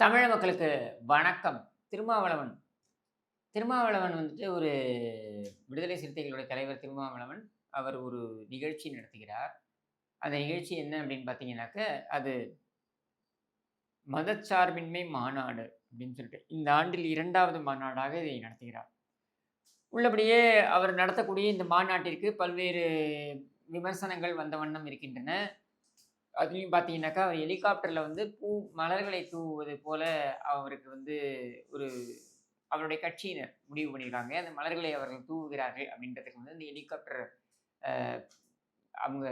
தமிழ் மக்களுக்கு வணக்கம். திருமாவளவன். திருமாவளவன் வந்துட்டு ஒரு விடுதலை சிறுத்தைகளுடைய தலைவர் திருமாவளவன். அவர் ஒரு நிகழ்ச்சி நடத்துகிறார். அந்த நிகழ்ச்சி என்ன அப்படின்னு பார்த்தீங்கன்னாக்க, அது மதச்சார்பின்மை மாநாடு அப்படின்னு சொல்லிட்டு, இந்த ஆண்டில் 2வது மாநாடாக இதை நடத்துகிறார். உள்ளபடியே அவர் நடத்தக்கூடிய இந்த மாநாட்டிற்கு பல்வேறு விமர்சனங்கள் வந்த வண்ணம் இருக்கின்றன. அதுலயும் பார்த்தீங்கன்னாக்கா, அவர் ஹெலிகாப்டர்ல வந்து மலர்களை தூவுவது போல அவருக்கு வந்து ஒரு அவருடைய கட்சியினர் முடிவு பண்ணியிருக்காங்க. அந்த மலர்களை அவர்கள் தூவுகிறார்கள் அப்படின்றதுக்கு வந்து இந்த ஹெலிகாப்டர் அ அவங்க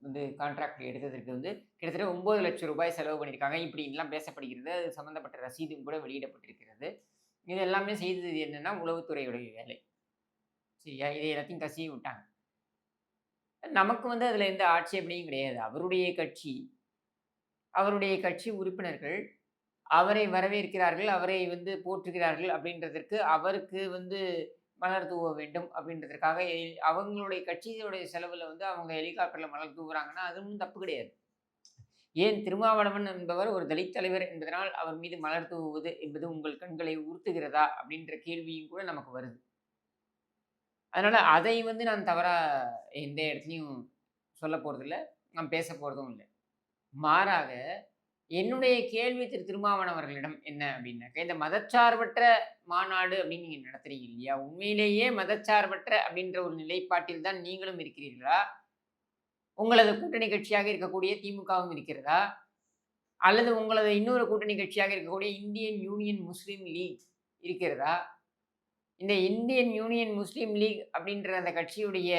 வந்து கான்ட்ராக்ட் எடுத்ததற்கு வந்து கிட்டத்தட்ட ரூ. 9,00,000 செலவு பண்ணியிருக்காங்க. இப்படின்லாம் பேசப்படுகிறது. அது சம்மந்தப்பட்ட ரசீதும் கூட வெளியிடப்பட்டிருக்கிறது. இது எல்லாமே செய்தது என்னன்னா, உளவுத்துறையுடைய வேலை. சரியா? இதை எல்லாத்தையும் கசிய விட்டாங்க. நமக்கு வந்து அதில எந்த ஆட்சேபனையும் கிடையாது. அவருடைய கட்சி உறுப்பினர்கள் அவரை வரவேற்கிறார்கள், அவரை வந்து போற்றுகிறார்கள் அப்படின்றதற்கு, அவருக்கு வந்து மலர் தூவ வேண்டும் அப்படின்றதற்காக அவங்களுடைய கட்சியினுடைய செலவுல வந்து அவங்க ஹெலிகாப்டர்ல மலர் தூவுறாங்கன்னா, அதுவும் தப்பு கிடையாது. ஏன் திருமாவளவன் என்பவர் ஒரு தலித் தலைவர் என்பதனால் அவர் மீது மலர் தூவுவது என்பது உங்கள் கண்களை உறுத்துகிறதா? அப்படின்ற கேள்வியும் கூட நமக்கு வருது. அதனால அதை வந்து நான் தவறா எந்த இடத்துலயும் சொல்லப் போறதில்ல. நான் பேசப் போறதும் இல்ல. மாறாக என்னுடைய கேள்வி திருமாவளவன் அவர்களிடம் என்ன அப்படின்னாக்க, இந்த மதச்சார்பற்ற மாநாடு அப்படின்னு நீங்க நடத்துறீங்க இல்லையா? உண்மையிலேயே மதச்சார்பற்ற அப்படின்ற ஒரு நிலைப்பாட்டில் தான் நீங்களும் இருக்கிறீர்களா? உங்களது கூட்டணி கட்சியாக இருக்கக்கூடிய திமுகவும் இருக்கிறதா? அல்லது உங்களது இன்னொரு கூட்டணி கட்சியாக இருக்கக்கூடிய இந்தியன் யூனியன் முஸ்லீம் லீக் இருக்கிறதா? இந்த இந்தியன் யூனியன் முஸ்லீம் லீக் அப்படின்ற அந்த கட்சியுடைய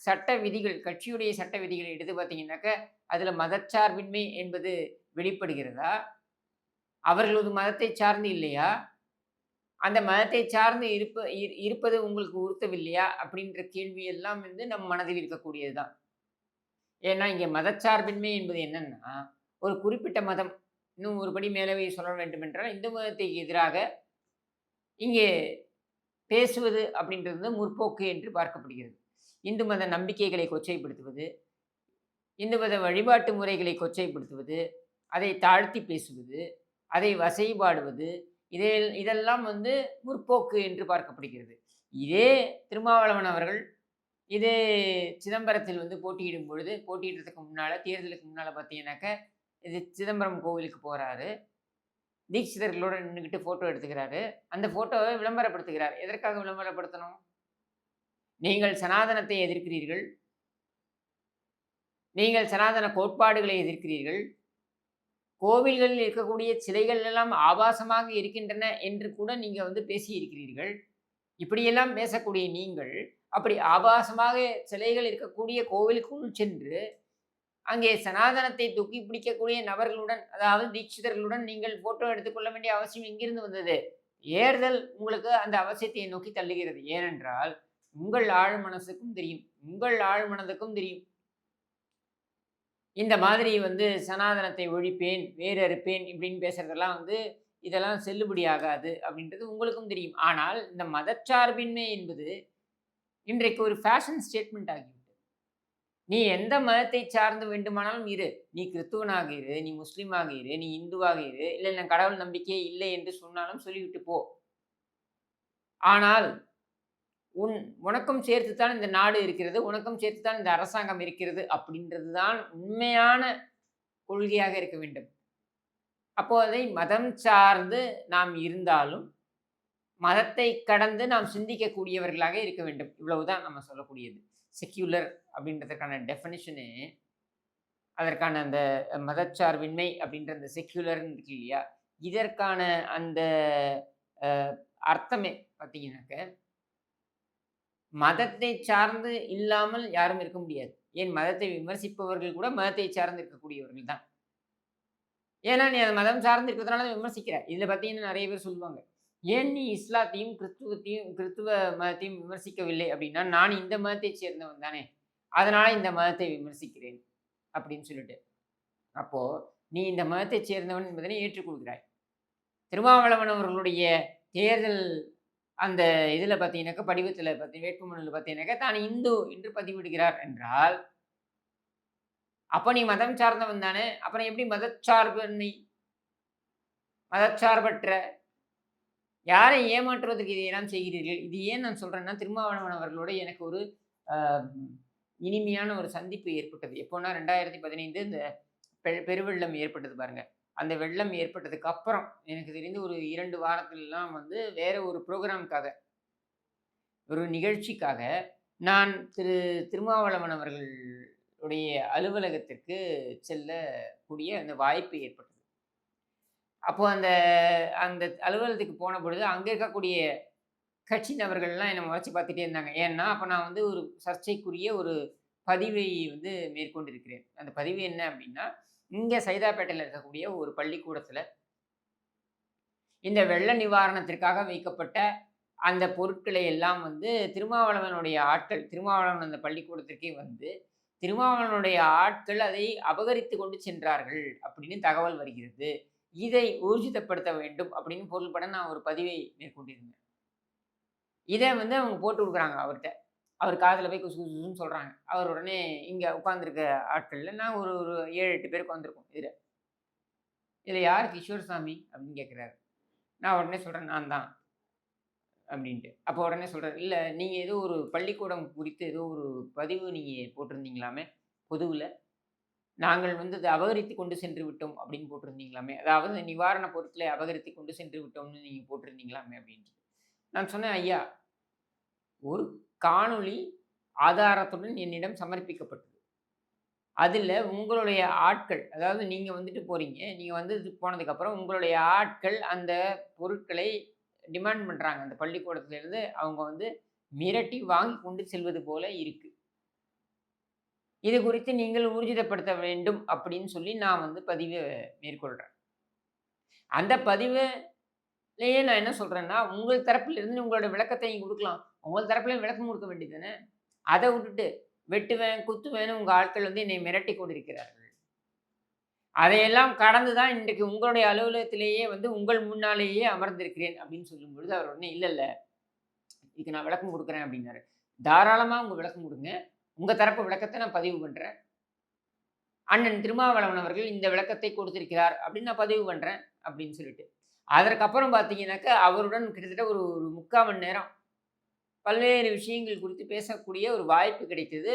சட்ட விதிகள் எடுத்து பார்த்தீங்கன்னாக்க, அதில மதச்சார்பின்மை என்பது வெளிப்படுகிறதா? அவர்களது மதத்தை சார்ந்து இல்லையா? அந்த மதத்தை சார்ந்து இருப்பது உங்களுக்கு உறுத்தவில்லையா? அப்படின்ற கேள்வி எல்லாம் வந்து நம் மனதில் இருக்கக்கூடியது தான். ஏன்னா, இங்க மதச்சார்பின்மை என்பது என்னன்னா, ஒரு குறிப்பிட்ட மதம் இன்னும் ஒரு படி மேலவே சொல்ல வேண்டுமென்றால், இந்து மதத்துக்கு எதிராக இங்கே பேசுவது அப்படின்றது வந்து முற்போக்கு என்று பார்க்கப்படுகிறது. இந்து மத நம்பிக்கைகளை கொச்சைப்படுத்துவது, இந்து மத வழிபாட்டு முறைகளை கொச்சைப்படுத்துவது, அதை தாழ்த்தி பேசுவது, அதை வசைபாடுவது, இதெல்லாம் வந்து முற்போக்கு என்று பார்க்கப்படுகிறது. இதே திருமாவளவன் அவர்கள், இதே சிதம்பரத்தில் வந்து போட்டியிடுறதுக்கு முன்னால, தேர்தலுக்கு முன்னால பார்த்தீங்கன்னாக்க, இது சிதம்பரம் கோவிலுக்கு போறாரு. தீட்சிதர்களோட நின்னுகிட்டு ஃபோட்டோ எடுத்துக்கிறாரு. அந்த ஃபோட்டோவ விளம்பரப்படுத்துகிறார். எதற்காக விளம்பரப்படுத்தணும்? நீங்கள் சனாதனத்தை எதிர்க்கிறீர்கள். நீங்கள் சனாதன கோட்பாடுகளை எதிர்க்கிறீர்கள். கோவில்களில் இருக்கக்கூடிய சிலைகள் எல்லாம் ஆபாசமாக இருக்கின்றன என்று கூட நீங்க வந்து பேசியிருக்கிறீர்கள். இப்படியெல்லாம் பேசக்கூடிய நீங்கள், அப்படி ஆபாசமாக சிலைகள் இருக்கக்கூடிய கோவிலுக்குள் சென்று, அங்கே சனாதனத்தை தூக்கி பிடிக்கக்கூடிய நபர்களுடன், அதாவது தீட்சிதர்களுடன் நீங்கள் ஃபோட்டோ எடுத்துக்கொள்ள வேண்டிய அவசியம் எங்கிருந்து வந்தது? ஏறுதல் உங்களுக்கு அந்த அவசியத்தை நோக்கி தள்ளுகிறது. ஏனென்றால், உங்கள் ஆழ் மனசுக்கும் தெரியும். உங்கள் ஆழ் மனதுக்கும் தெரியும். இந்த மாதிரி வந்து சனாதனத்தை ஒழிப்பேன், வேர் அறுப்பேன் இப்படின்னு பேசுறதெல்லாம் வந்து, இதெல்லாம் செல்லுபடி ஆகாது அப்படின்றது உங்களுக்கும் தெரியும். ஆனால் இந்த மதச்சார்பின்மை என்பது இன்றைக்கு ஒரு ஃபேஷன் ஸ்டேட்மெண்ட் ஆகிவிட்டது. நீ எந்த மதத்தை சார்ந்து வேண்டுமானாலும் இரு. நீ கிறிஸ்துவனாக இரு, நீ முஸ்லீமாக இரு, நீ இந்துவாக இரு, இல்ல நான் கடவுள் நம்பிக்கையே இல்லை என்று சொன்னாலும் சொல்லிவிட்டு போ. ஆனால் உனக்கும் சேர்த்து தான் இந்த நாடு இருக்கிறது. உனக்கும் சேர்த்து தான் இந்த அரசாங்கம் இருக்கிறது. அப்படின்றது தான் உண்மையான கொள்கையாக இருக்க வேண்டும். அப்போ அதை மதம் சார்ந்து நாம் இருந்தாலும், மதத்தை கடந்து நாம் சிந்திக்கக்கூடியவர்களாக இருக்க வேண்டும். இவ்வளவுதான் நம்ம சொல்லக்கூடியது. செக்யூலர் அப்படின்றதற்கான டெஃபினிஷனே, அதற்கான அந்த மதச்சார்பின்மை அப்படின்ற அந்த செக்யூலர்ன்னு இருக்கு இல்லையா? இதற்கான அந்த அ அர்த்தமே பார்த்தீங்கன்னாக்க மதத்தை சார்ந்து இல்லாமல் யாரும் இருக்க முடியாது. ஏன் மதத்தை விமர்சிப்பவர்கள் கூட மதத்தை சார்ந்து இருக்கக்கூடியவர்கள் தான். ஏன்னா, நீ அந்த மதம் சார்ந்து இருக்கிறதுனால தான் விமர்சிக்கிற. இதுல பார்த்தீங்கன்னா நெறைய பேர் சொல்லுவாங்க. ஏன் நீ இஸ்லாத்தையும், கிறிஸ்துவ மதத்தையும் விமர்சிக்கவில்லை அப்படின்னா, நான் இந்த மதத்தைச் சேர்ந்தவன் தானே. அதனால இந்த மதத்தை விமர்சிக்கிறேன் அப்படின்னு சொல்லிட்டு. அப்போ நீ இந்த மதத்தைச் சேர்ந்தவன் என்பதனை ஏற்றுக்கொள்கிறாய். திருமாவளவன் அவர்களுடைய தேர்தல் அந்த இதில பார்த்தீங்கன்னாக்கா, படிவத்தில வேட்புமனுல பார்த்தீங்கன்னாக்கா, தான் இந்து என்று பதிவிடுகிறார் என்றால், அப்ப நீ மதம் சார்ந்தவன் தானே! அப்புறம் எப்படி மதச்சார்பின்மை? மதச்சார்பற்ற யாரை ஏமாற்றுவதற்கு இதையெல்லாம் செய்கிறீர்கள்? இது ஏன் நான் சொல்றேன்னா, திருமாவளவன் அவர்களோட எனக்கு ஒரு அ இனிமையான ஒரு சந்திப்பு ஏற்பட்டது. எப்போன்னா 2015 இந்த பெருவெள்ளம் ஏற்பட்டது பாருங்க. அந்த வெள்ளம் ஏற்பட்டதுக்கு அப்புறம் எனக்கு தெரிந்து ஒரு 2 வாரத்திலலாம் வந்து வேற ஒரு ப்ரோகிராம்க்காக, ஒரு நிகழ்ச்சிக்காக நான் திருமாவளவன் அவர்களுடைய அலுவலகத்திற்கு செல்லக்கூடிய அந்த வாய்ப்பு ஏற்பட்டது. அப்போ அந்த அந்த அலுவலகத்துக்கு போன பொழுது, அங்க இருக்கக்கூடிய கட்சி நபர்கள்லாம் என்ன முறைச்சு பார்த்துட்டே இருந்தாங்க. ஏன்னா, அப்ப நான் வந்து ஒரு சர்ச்சைக்குரிய ஒரு பதிவை வந்து மேற்கொண்டிருக்கிறேன். அந்த பதிவு என்ன அப்டின்னா, இங்க சைதாப்பேட்டையில இருக்கக்கூடிய ஒரு பள்ளிக்கூடத்தில, இந்த வெள்ள நிவாரணத்திற்காக வைக்கப்பட்ட அந்த பொருட்களை எல்லாம் வந்து திருமாவளவனுடைய ஆட்கள், திருமாவளவன் அந்த பள்ளிக்கூடத்திற்கே வந்து, திருமாவளவனுடைய ஆட்கள் அதை அபகரித்து கொண்டு சென்றார்கள் அப்படின்னு தகவல் வருகிறது. இதை ஊர்ஜிதப்படுத்த வேண்டும் அப்படின்னு பொருள்பட நான் ஒரு பதிவை மேற்கொண்டிருந்தேன். இத வந்து அவங்க போட்டு குடுக்குறாங்க அவர்ட்ட. அவர் காதுல போய் குசு குசுன்னு சொல்றாங்க. அவர் உடனே இங்க உட்கார்ந்திருக்க ஆட்கள்ல நான் ஒரு ஒரு 7, 8 பேர் உட்கார்ந்திருக்கோம் இதுல. "இதுல யார் கிஷோர்சாமி?" அப்படின்னு கேட்கிறாரு. நான் உடனே சொல்றேன், "நான் தான்" அப்படின்ட்டு. அப்போ உடனே சொல்றாரு, "இல்ல நீங்க ஏதோ ஒரு பள்ளிக்கூடம் குறித்து ஏதோ ஒரு பதிவு நீங்க போட்டிருந்தீங்களாமே பொதுவுல. நாங்கள் வந்து அத அபகரித்து கொண்டு சென்று விட்டோம் அப்படின்னு போட்டிருந்தீங்களாமே. அதாவது நிவாரணப் பொருட்களை அபகரித்து கொண்டு சென்று விட்டோம்னு நீங்க போட்டிருந்தீங்களாமே" அப்படின்ட்டு. நான் சொன்னேன், "ஐயா, ஒரு காணொளி ஆதாரத்துடன் என்னிடம் சமர்ப்பிக்கப்பட்டது. அதில உங்களுடைய ஆட்கள், அதாவது நீங்க வந்துட்டு போறீங்க. நீங்க வந்துட்டு போனதுக்கப்புறம் உங்களுடைய ஆட்கள் அந்த பொருட்களை டிமாண்ட் பண்றாங்க. அந்த பள்ளிக்கூடத்திலிருந்து அவங்க வந்து மிரட்டி வாங்கி கொண்டு செல்வது போல இருக்கு. இது குறித்து நீங்கள் ஊர்ஜிதப்படுத்த வேண்டும்." அப்படின்னு சொல்லி நான் வந்து பதிவ மேற்கொள்றேன். அந்த பதிவுலயே நான் என்ன சொல்றேன்னா, உங்கள் தரப்பில இருந்து உங்களோட விளக்கத்த நீங்க குடுக்கலாம். உங்கள் தரப்புலயும் விளக்கம் குடுக்க வேண்டியது தானே! அத விட்டுட்டு, வெட்டுவேன், குத்துவேன்னு உங்க ஆட்கள் வந்து என்னை மிரட்டிக் கொண்டிருக்கிறார்கள். அதையெல்லாம் கடந்து தான் இன்றைக்கு உங்களுடைய அலுவலகத்திலேயே வந்து உங்கள் முன்னாலேயே அமர்ந்திருக்கிறேன் அப்படின்னு சொல்லும்பொழுது, அவர் உடனே இல்ல, இல்ல. இதுக்கு நான் விளக்கம் குடுக்குறேன் அப்படின்னாரு. தாராளமா உங்க விளக்கம் குடுங்க. உங்க தரப்பு விளக்கத்த நான் பதிவு பண்றேன். அண்ணன் திருமாவளவன் அவர்கள் இந்த விளக்கத்தை கொடுத்திருக்கிறார் அப்படின்னு நான் பதிவு பண்றேன் அப்படின்னு சொல்லிட்டு. அதற்கப்புறம் பார்த்தீங்கன்னாக்க, அவருடன் கிட்டத்தட்ட ஒரு ஒரு 3/4 மணி நேரம் பல்வேறு விஷயங்கள் குறித்து பேசக்கூடிய ஒரு வாய்ப்பு கிடைத்தது.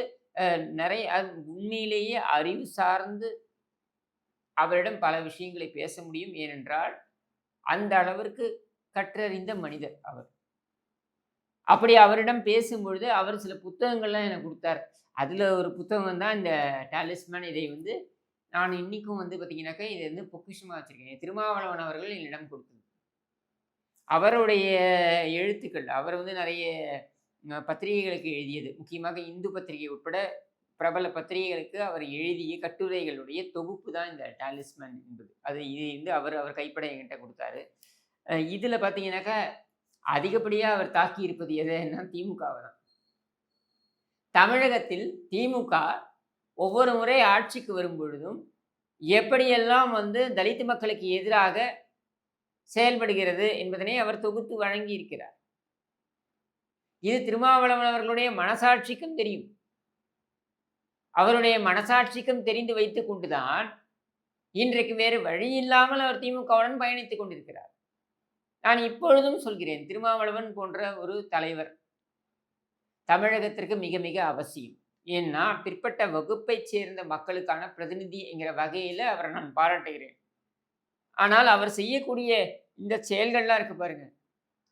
நெறைய அது உண்மையிலேயே அறிவு சார்ந்து அவரிடம் பல விஷயங்களை பேச முடியும். ஏனென்றால், அந்த அளவிற்கு கற்றறிந்த மனிதர் அவர். அப்படி அவரிடம் பேசும்பொழுது, அவர் சில புத்தகங்கள்லாம் எனக்கு குடுத்தார். அதுல ஒரு புத்தகம் தான் இந்த டாலிஸ்மேன். இதை வந்து நான் இன்னிக்கும் வந்து பார்த்தீங்கன்னாக்கா, இத வந்து பொக்கிஷமா வச்சிருக்கேன். திருமாவளவன் அவர்கள் என்னிடம் குடுத்தது. அவருடைய எழுத்துக்கள், அவர் வந்து நெறைய பத்திரிகைகளுக்கு எழுதியது. முக்கியமாக இந்து பத்திரிகை உட்பட பிரபல பத்திரிகைகளுக்கு அவர் எழுதிய கட்டுரைகளுடைய தொகுப்பு தான் இந்த டாலிஸ்மேன் என்பது. இது வந்து அவர் அவர் கைப்பட என்கிட்ட குடுத்தாரு. இதுல பார்த்தீங்கன்னாக்கா, அதிகப்படியா அவர் தாக்கியிருப்பது எதுன்னா திமுகவ தான். தமிழகத்தில் திமுக ஒவ்வொரு முறை ஆட்சிக்கு வரும்பொழுதும், எப்படியெல்லாம் வந்து தலித் மக்களுக்கு எதிராக செயல்படுகிறது என்பதனை அவர் தொகுத்து வழங்கியிருக்கிறார். இது திருமாவளவன் அவர்களுடைய மனசாட்சிக்கும் தெரியும். அவருடைய மனசாட்சிக்கும் தெரிந்து வைத்துக் கொண்டு தான், இன்றைக்கு வேறு வழி இல்லாமல் அவர் திமுகவுடன் பயணித்துக் கொண்டிருக்கிறார். நான் இப்பொழுதும் சொல்கிறேன், திருமாவளவன் போன்ற ஒரு தலைவர் தமிழகத்திற்கு மிக மிக அவசியம். ஏன்னா, பிற்பட்ட வகுப்பைச் சேர்ந்த மக்களுக்கான பிரதிநிதி என்கிற வகையில அவர நான் பாராட்டுகிறேன். ஆனால் அவர் செய்யக்கூடிய இந்த செயல்கள்லாம் இருக்கு பாருங்க.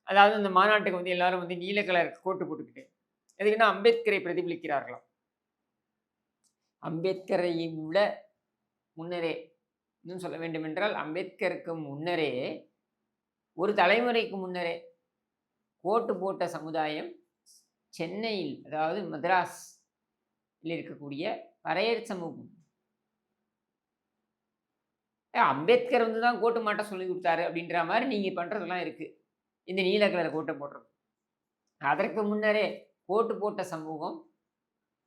அதாவது இந்த மாநாட்டுக்கு வந்து எல்லாரும் வந்து நீல கலர் கோட்டு போட்டுக்கிட்டு, எதுக்குன்னா அம்பேத்கரை பிரதிபலிக்கிறார்களாம். அம்பேத்கரை விட முன்னரே, இன்னும் சொல்ல வேண்டுமென்றால் அம்பேத்கருக்கு முன்னரே, ஒரு தலைமுறைக்கு முன்னரே கோட்டு போட்ட சமுதாயம் சென்னையில், அதாவது மெட்ராஸ்ல இருக்கக்கூடிய பறையர் சமூகம். அம்பேத்கர் வந்து தான் கோட்டு மாட்ட சொல்லிக் குடுத்தாரு அப்படின்ற மாரி நீங்க பண்றதெல்லாம் இருக்கு. இந்த நீல கலர் கோட்ட போடுறது. அதற்கு முன்னரே கோட்டு போட்ட சமூகம்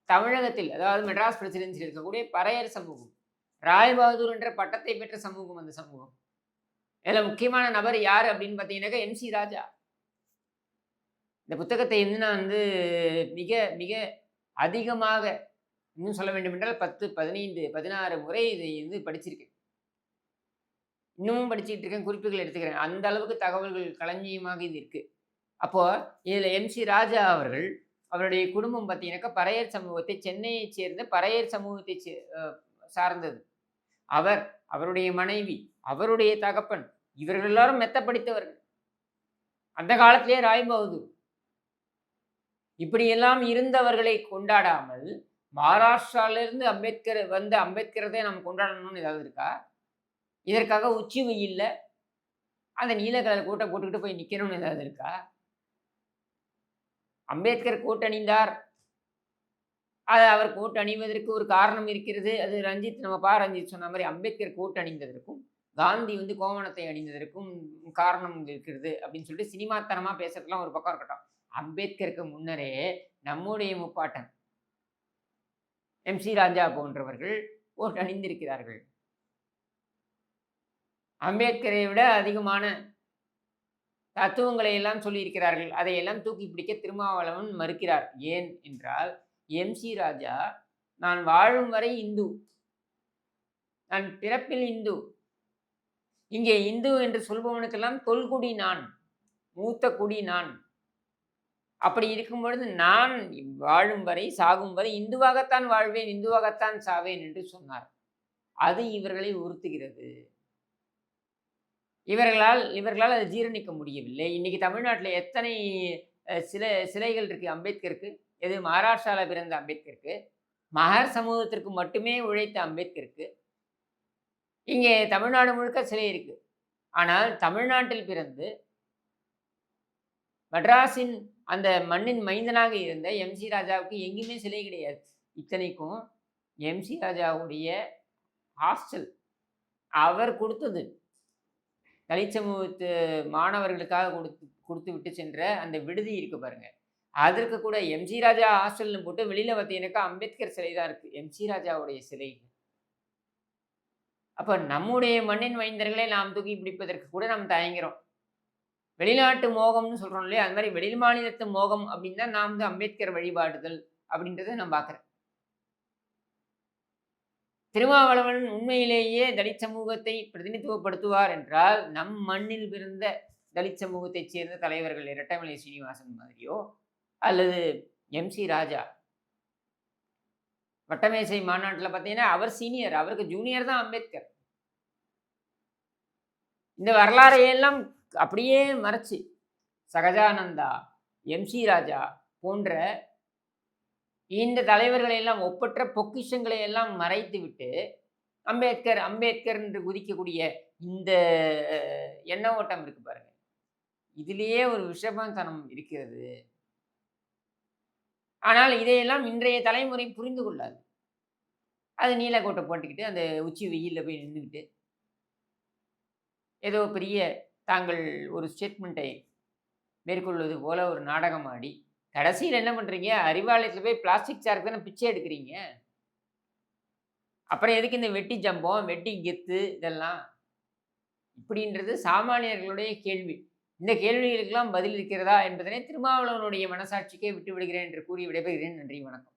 தமிழகத்தில், அதாவது மெட்ராஸ் பிரசிடென்சியில் இருக்கக்கூடிய பறையர் சமூகம். ராய் பகதூர் என்ற பட்டத்தை பெற்ற சமூகம் அந்த சமூகம். இதுல முக்கியமான நபர் யாரு அப்படின்னு பார்த்தீங்கன்னாக்கா, எம்.சி. ராஜா. இந்த புத்தகத்தை வந்து நான் வந்து மிக மிக அதிகமாக, இன்னும் சொல்ல வேண்டுமென்றால் 10, 15, 16 முறை இதை வந்து படிச்சிருக்கேன். இன்னமும் படிச்சுட்டு இருக்கேன். குறிப்புகள் எடுத்துக்கிறேன். அந்த அளவுக்கு தகவல்கள் களஞ்சியமாக இது இருக்கு. அப்போ இதில எம்.சி. ராஜா அவர்கள், அவருடைய குடும்பம் பார்த்தீங்கன்னாக்கா, பறையர் சமூகத்தை சென்னையைச் சேர்ந்த பறையர் சமூகத்தை சார்ந்தது. அவர், அவருடைய மனைவி, அவருடைய தகப்பன் இவர்கள் எல்லாரும் மெத்த படித்தவர்கள். அந்த காலத்திலேயே ராய் பகதூர். இப்படியெல்லாம் இருந்தவர்களை கொண்டாடாமல், மகாராஷ்டிராவிலிருந்து அம்பேத்கர் வந்த அம்பேத்கரதே நம்ம கொண்டாடணும்னு ஏதாவது இருக்கா? இதற்காக உச்சி வெயில்ல அந்த நீல கலர் கோட்ட போட்டுக்கிட்டு போய் நிக்கணும்னு ஏதாவது இருக்கா? அம்பேத்கர் கோட் அணிந்தார். அவர் கோட் அணிவதற்கு ஒரு காரணம் இருக்கிறது. அது ரஞ்சித் நம்ம ரஞ்சித் சொன்ன மாரி அம்பேத்கர் கோட் அணிந்ததற்கும், காந்தி வந்து கோவணத்தை அணிந்ததற்கும் காரணம் இருக்கிறது அப்படின்னு சொல்லிட்டு சினிமாத்தனமா பேசுறதெல்லாம் ஒரு பக்கம் இருக்கட்டும். அம்பேத்கருக்கு முன்னரே நம்முடைய முப்பாட்டன் எம்.சி. ராஜா போன்றவர்கள் கோட் அணிந்திருக்கிறார்கள். அம்பேத்கரை விட அதிகமான தத்துவங்களை எல்லாம் சொல்லியிருக்கிறார்கள். அதையெல்லாம் தூக்கி பிடிக்க திருமாவளவன் மறுக்கிறார். ஏன் என்றால், எம்.சி. ராஜா, நான் வாழும் வரை இந்து. நான் பிறப்பில் இந்து. இங்கே இந்து என்று சொல்பவனுக்கெல்லாம் தொல்குடி நான், மூத்த குடி நான். அப்படி இருக்கும் பொழுது நான் வாழும் வரை, சாகும் வரை இந்துவாகத்தான் வாழ்வேன், இந்துவாகத்தான் சாவேன் என்று சொன்னார். அது இவர்களை உறுத்துகிறது. இவர்களால் அதை ஜீரணிக்க முடியவில்லை. இன்னைக்கு தமிழ்நாட்டில எத்தனை சிலைகள் இருக்கு அம்பேத்கருக்கு? எது மகாராஷ்டிரால பிறந்த அம்பேத்கருக்கு, மகர் சமூகத்திற்கு மட்டுமே உழைத்த அம்பேத்கருக்கு. இங்கே தமிழ்நாடு முழுக்க சிலை இருக்கு. ஆனால் தமிழ்நாட்டில் பிறந்து மெட்ராஸின் அந்த மண்ணின் மைந்தனாக இருந்த எம்.சி. ராஜாவுக்கு எங்கேயுமே சிலை கிடையாது. இத்தனைக்கும் எம்.சி. ராஜாவுடைய ஹாஸ்டல் அவர் கொடுத்தது. தலித் சமூகத்து மாணவர்களுக்காக கொடுத்து விட்டு சென்ற அந்த விடுதி இருக்கு பாருங்க. அதற்கு கூட எம்.சி. ராஜா ஹாஸ்டல்னு போட்டு வெளியில பார்த்தீங்கன்னாக்கா அம்பேத்கர் சிலை தான் இருக்கு. எம்.சி. ராஜாவுடைய சிலை. அப்ப நம்முடைய மண்ணின் மைந்தர்களை நாம் தூக்கி பிடிப்பதற்கு கூட நாம் தயங்குறோம். வெளிநாட்டு மோகம்னு சொல்றோம் இல்லையா? அது மாதிரி வெளி மாநிலத்து மோகம் அப்படின்னு தான் நாம் வந்து அம்பேத்கர் வழிபாடுதல் அப்படின்றத நான் பார்க்குறேன். திருமாவளவன் உண்மையிலேயே தலித் சமூகத்தை பிரதிநிதித்துவப்படுத்துவார் என்றால், நம் மண்ணில் பிறந்த தலித் சமூகத்தைச் சேர்ந்த தலைவர்கள் இரட்டைமலை சீனிவாசன் மாதிரியோ, அல்லது எம்.சி. ராஜா. வட்டமேசை மாநாட்டில் பார்த்தீங்கன்னா, அவர் சீனியர். அவருக்கு ஜூனியர் தான் அம்பேத்கர். இந்த வரலாறையெல்லாம் அப்படியே மறைச்சு, சகஜானந்தா, எம்.சி. ராஜா போன்ற இந்த தலைவர்களை எல்லாம் ஒப்பற்ற பொக்கிஷங்களை எல்லாம் மறைத்து விட்டு அம்பேத்கர் அம்பேத்கர் என்று குதிக்கக்கூடிய இந்த எண்ண ஓட்டம் இருக்கு பாருங்க. இதிலேயே ஒரு விஷமத்தனம் இருக்கிறது. ஆனால் இதையெல்லாம் இன்றைய தலைமுறை புரிந்து கொள்ளாது. அது நீலக்கோட்டை போட்டுக்கிட்டு அந்த உச்சி வெயில்ல போய் நின்றுக்கிட்டு ஏதோ பெரிய தாங்கள் ஒரு ஸ்டேட்மெண்ட்டை மேற்கொள்வது போல ஒரு நாடகம் ஆடி கடைசியில் என்ன பண்றீங்க? அறிவாலயத்தில் போய் பிளாஸ்டிக் சேருக்கு தானே பிச்சை எடுக்கிறீங்க. அப்புறம் எதுக்கு இந்த வெட்டி ஜம்பம், வெட்டி கெத்து இதெல்லாம்? இப்படின்றது சாமானியர்களுடைய கேள்வி. இந்த கேள்விகளுக்கெல்லாம் பதில் இருக்கிறதா என்பதனை திருமாவளவனுடைய மனசாட்சிக்கே விட்டு விடுகிறேன் என்று கூறி விடைபெறுகிறேன். நன்றி, வணக்கம்.